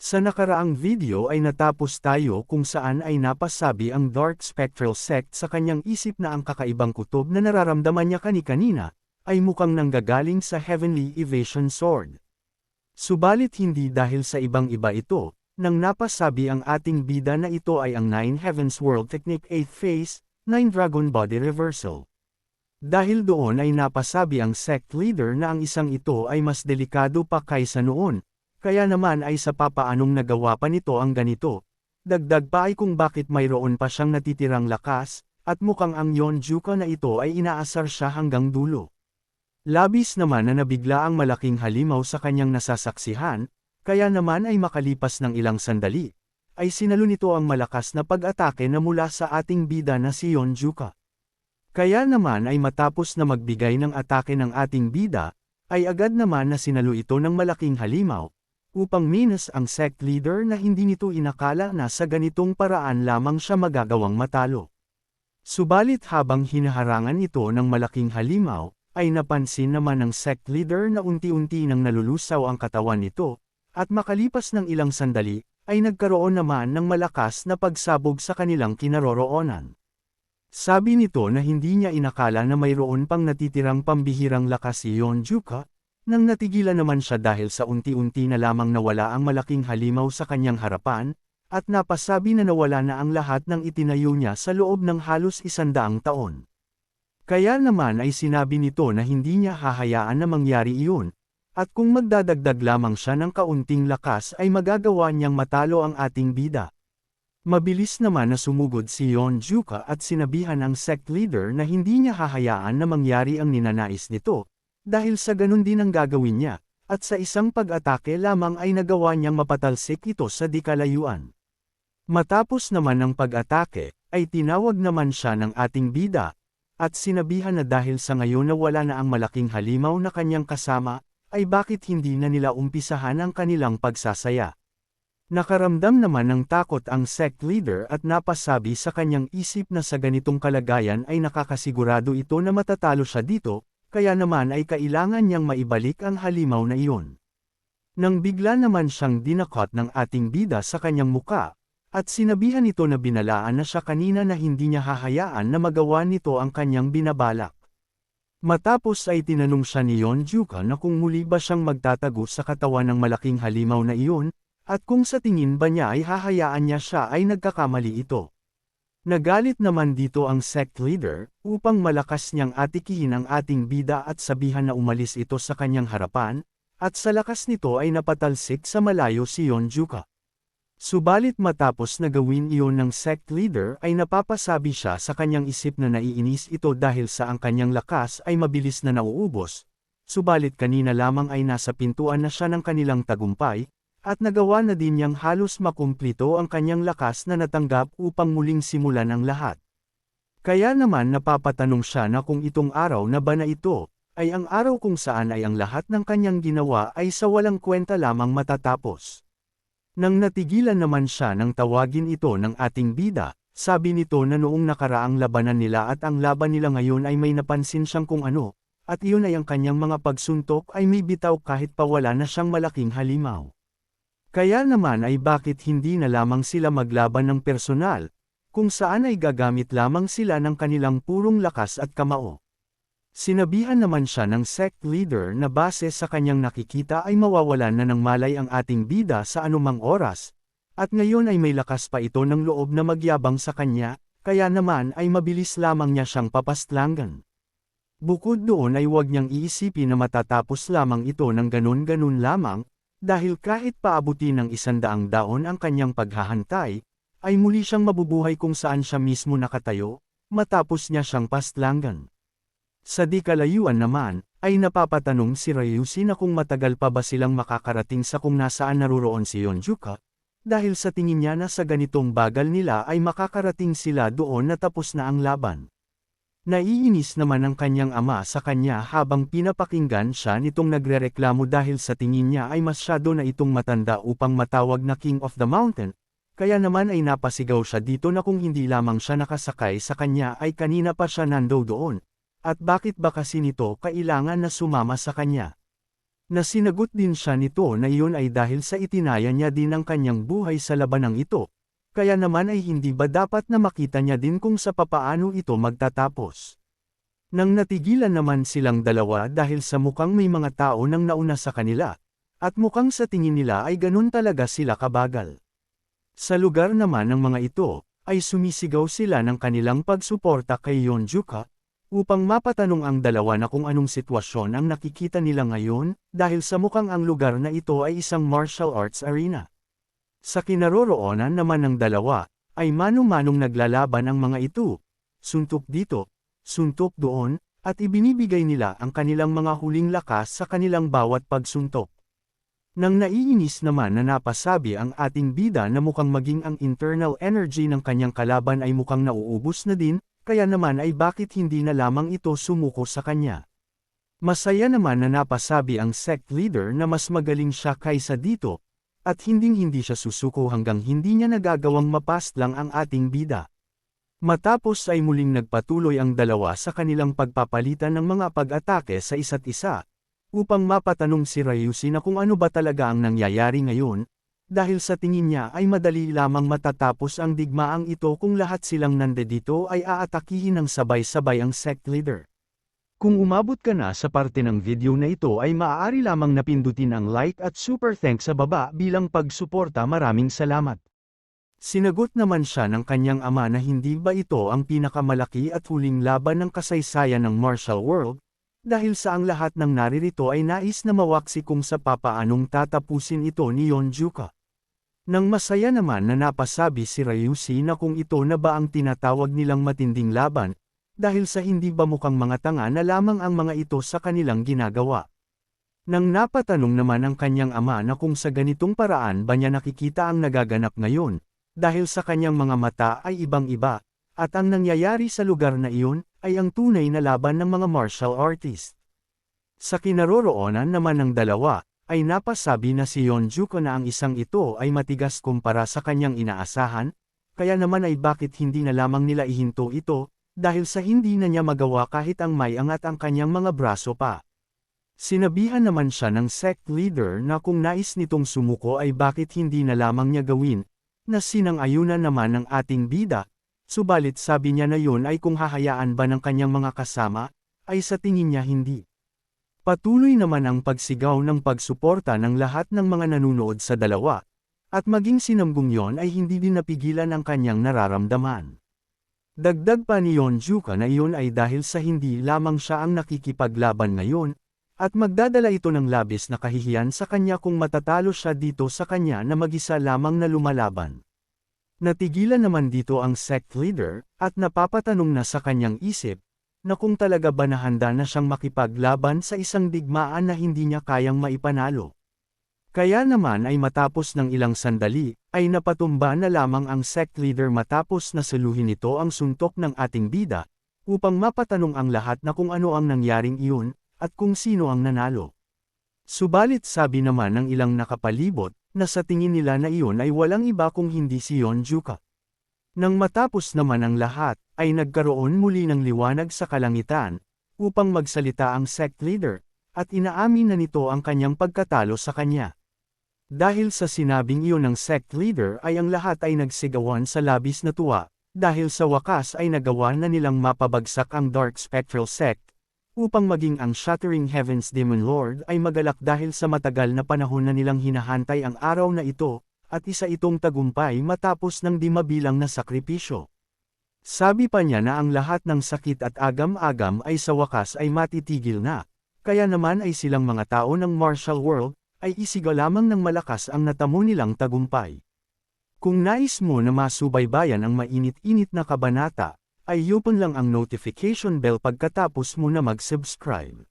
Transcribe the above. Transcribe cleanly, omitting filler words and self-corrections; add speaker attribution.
Speaker 1: Sa nakaraang video ay natapos tayo kung saan ay napasabi ang Dark Spectral Sect sa kanyang isip na ang kakaibang kutob na nararamdaman niya kani-kanina, ay mukhang nanggagaling sa Heavenly Evasion Sword. Subalit hindi dahil sa ibang-iba ito, nang napasabi ang ating bida na ito ay ang Nine Heavens World Technique 8th Phase, 9 Dragon Body Reversal. Dahil doon ay napasabi ang sect leader na ang isang ito ay mas delikado pa kaysa noon. Kaya naman ay sa papaanong nagawa pa nito ang ganito. Dagdag pa ay kung bakit mayroon pa siyang natitirang lakas, at mukhang ang Yonjuka na ito ay inaasar siya hanggang dulo. Labis naman na nabigla ang malaking halimaw sa kanyang nasasaksihan, kaya naman ay makalipas ng ilang sandali, ay sinalo nito ang malakas na pag-atake na mula sa ating bida na si Yonjuka. Kaya naman ay matapos na magbigay ng atake ng ating bida, ay agad naman na sinalo ito ng malaking halimaw, upang minus ang sect leader na hindi nito inakala na sa ganitong paraan lamang siya magagawang matalo. Subalit habang hinaharangan ito ng malaking halimaw, ay napansin naman ng sect leader na unti-unti nang nalulusaw ang katawan nito, at makalipas ng ilang sandali, ay nagkaroon naman ng malakas na pagsabog sa kanilang kinaroroonan. Sabi nito na hindi niya inakala na mayroon pang natitirang pambihirang lakas si Yonjuka, nang natigilan naman siya dahil sa unti-unti na lamang nawala ang malaking halimaw sa kanyang harapan, at napasabi na nawala na ang lahat ng itinayo niya sa loob ng halos 100 taon. Kaya naman ay sinabi nito na hindi niya hahayaan na mangyari iyon, at kung magdadagdag lamang siya ng kaunting lakas ay magagawa niyang matalo ang ating bida. Mabilis naman na sumugod si Yonjuka at sinabihan ang sect leader na hindi niya hahayaan na mangyari ang ninanais nito, dahil sa ganun din ang gagawin niya, at sa isang pag-atake lamang ay nagawa niyang mapatalsik ito sa di kalayuan. Matapos naman ng pag-atake, ay tinawag naman siya ng ating bida, at sinabihan na dahil sa ngayon na wala na ang malaking halimaw na kanyang kasama, ay bakit hindi na nila umpisahan ang kanilang pagsasaya. Nakaramdam naman ng takot ang sect leader at napasabi sa kanyang isip na sa ganitong kalagayan ay nakakasigurado ito na matatalo siya dito, kaya naman ay kailangan niyang maibalik ang halimaw na iyon. Nang bigla naman siyang dinakot ng ating bida sa kanyang muka, at sinabihan ito na binalaan na siya kanina na hindi niya hahayaan na magawa nito ang kanyang binabalak. Matapos ay tinanong siya ni Yonjuka na kung muli ba siyang magtatago sa katawan ng malaking halimaw na iyon, at kung sa tingin ba niya ay hahayaan niya siya ay nagkakamali ito. Nagalit naman dito ang sect leader, upang malakas niyang atikihin ang ating bida at sabihan na umalis ito sa kanyang harapan, at sa lakas nito ay napatalsik sa malayo si Yonjuka. Subalit matapos na gawin iyon ng sect leader ay napapasabi siya sa kanyang isip na naiinis ito dahil sa ang kanyang lakas ay mabilis na nauubos, subalit kanina lamang ay nasa pintuan na siya ng kanilang tagumpay, at nagawa na din niyang halos makumplito ang kanyang lakas na natanggap upang muling simulan ang lahat. Kaya naman napapatanong siya na kung itong araw na ba na ito, ay ang araw kung saan ay ang lahat ng kanyang ginawa ay sa walang kwenta lamang matatapos. Nang natigilan naman siya nang tawagin ito ng ating bida, sabi nito na noong nakaraang labanan nila at ang laban nila ngayon ay may napansin siyang kung ano, at iyon ay ang kanyang mga pagsuntok ay may bitaw kahit pa wala na siyang malaking halimaw. Kaya naman ay bakit hindi na lamang sila maglaban ng personal, kung saan ay gagamit lamang sila ng kanilang purong lakas at kamao. Sinabihan naman siya ng sect leader na base sa kanyang nakikita ay mawawalan na ng malay ang ating bida sa anumang oras, at ngayon ay may lakas pa ito ng loob na magyabang sa kanya, kaya naman ay mabilis lamang niya siyang papastlangan. Bukod doon ay huwag niyang iisipin na matatapos lamang ito ng ganun-ganun lamang, dahil kahit paabutin ng 100 daon ang kanyang paghahantay, ay muli siyang mabubuhay kung saan siya mismo nakatayo, matapos niya siyang pastlangan. Sa di kalayuan naman, ay napapatanong si Ryushi na kung matagal pa ba silang makakarating sa kung nasaan naruroon si Yonjuka, dahil sa tingin niya na sa ganitong bagal nila ay makakarating sila doon na tapos na ang laban. Naiinis naman ang kanyang ama sa kanya habang pinapakinggan siya nitong nagrereklamo dahil sa tingin niya ay masyado na itong matanda upang matawag na King of the Mountain, kaya naman ay napasigaw siya dito na kung hindi lamang siya nakasakay sa kanya ay kanina pa siya nandoon, at bakit ba kasi nito kailangan na sumama sa kanya. Na sinagot din siya nito na iyon ay dahil sa itinaya niya din ang kanyang buhay sa labanang ito, kaya naman ay hindi ba dapat na makita niya din kung sa papaano ito magtatapos. Nang natigilan naman silang dalawa dahil sa mukhang may mga tao nang nauna sa kanila, at mukhang sa tingin nila ay ganun talaga sila kabagal. Sa lugar naman ng mga ito, ay sumisigaw sila ng kanilang pagsuporta kay Yeonjuka, upang mapatanong ang dalawa na kung anong sitwasyon ang nakikita nila ngayon, dahil sa mukhang ang lugar na ito ay isang martial arts arena. Sa kinaroroonan naman ng dalawa, ay mano-manong naglalaban ang mga ito, suntok dito, suntok doon, at ibinibigay nila ang kanilang mga huling lakas sa kanilang bawat pagsuntok. Nang naiinis naman na napasabi ang ating bida na mukhang maging ang internal energy ng kanyang kalaban ay mukhang nauubos na din, kaya naman ay bakit hindi na lamang ito sumuko sa kanya. Masaya naman na napasabi ang sect leader na mas magaling siya kaysa dito, at hinding-hindi siya susuko hanggang hindi niya nagagawang mapast lang ang ating bida. Matapos ay muling nagpatuloy ang dalawa sa kanilang pagpapalitan ng mga pag-atake sa isa't isa, upang mapatanong si Ryushi na kung ano ba talaga ang nangyayari ngayon, dahil sa tingin niya ay madali lamang matatapos ang digmaang ito kung lahat silang nandito ay aatakihin ng sabay-sabay ang sect leader. Kung umabot ka na sa parte ng video na ito ay maaari lamang napindutin ang like at super thanks sa baba bilang pagsuporta. Maraming salamat. Sinagot naman siya ng kanyang ama na hindi ba ito ang pinakamalaki at huling laban ng kasaysayan ng martial world, dahil sa ang lahat ng naririto ay nais na mawaksi kung sa papaanong tatapusin ito ni Yeonjuka. Nang masaya naman na napasabi si Ryushi na kung ito na ba ang tinatawag nilang matinding laban, dahil sa hindi ba mukhang mga tanga na lamang ang mga ito sa kanilang ginagawa. Nang napatanong naman ang kanyang ama na kung sa ganitong paraan ba niya nakikita ang nagaganap ngayon, dahil sa kanyang mga mata ay ibang-iba, at ang nangyayari sa lugar na iyon, ay ang tunay na laban ng mga martial artist. Sa kinaroroonan naman ng dalawa, ay napasabi na si Yeonjuka na ang isang ito ay matigas kumpara sa kanyang inaasahan, kaya naman ay bakit hindi na lamang nila ihinto ito, dahil sa hindi na niya magawa kahit ang may angat ang kanyang mga braso pa. Sinabihan naman siya ng sect leader na kung nais nitong sumuko ay bakit hindi na lamang niya gawin, na sinang-ayunan naman ng ating bida, subalit sabi niya na yun ay kung hahayaan ba ng kanyang mga kasama, ay sa tingin niya hindi. Patuloy naman ang pagsigaw ng pagsuporta ng lahat ng mga nanunood sa dalawa, at maging sinamgung yon ay hindi din napigilan ang kanyang nararamdaman. Dagdag pa ni Yeonjuka na iyon ay dahil sa hindi lamang siya ang nakikipaglaban ngayon, at magdadala ito ng labis na kahihiyan sa kanya kung matatalo siya dito sa kanya na mag-isa lamang na lumalaban. Natigilan naman dito ang sect leader, at napapatanong na sa kanyang isip, na kung talaga ba nahanda na siyang makipaglaban sa isang digmaan na hindi niya kayang maipanalo. Kaya naman ay matapos ng ilang sandali, ay napatumba na lamang ang sect leader matapos na saluhin ito ang suntok ng ating bida, upang mapatanong ang lahat na kung ano ang nangyaring iyon, at kung sino ang nanalo. Subalit sabi naman ng ilang nakapalibot, na sa tingin nila na iyon ay walang iba kung hindi si Yeonjuka. Nang matapos naman ang lahat, ay nagkaroon muli ng liwanag sa kalangitan, upang magsalita ang sect leader, at inaamin na nito ang kanyang pagkatalo sa kanya. Dahil sa sinabing iyon ng sect leader ay ang lahat ay nagsigawan sa labis na tuwa, dahil sa wakas ay nagawa na nilang mapabagsak ang Dark Spectral Sect, upang maging ang Shattering Heavens Demon Lord ay magalak dahil sa matagal na panahon na nilang hinahantay ang araw na ito, at isa itong tagumpay matapos ng di mabilang na sakripisyo. Sabi pa niya na ang lahat ng sakit at agam-agam ay sa wakas ay matitigil na, kaya naman ay silang mga tao ng martial world, ay isigaw lamang ng malakas ang natamo nilang tagumpay. Kung nais mo na masubaybayan ang mainit-init na kabanata, ay open lang ang notification bell pagkatapos mo na mag-subscribe.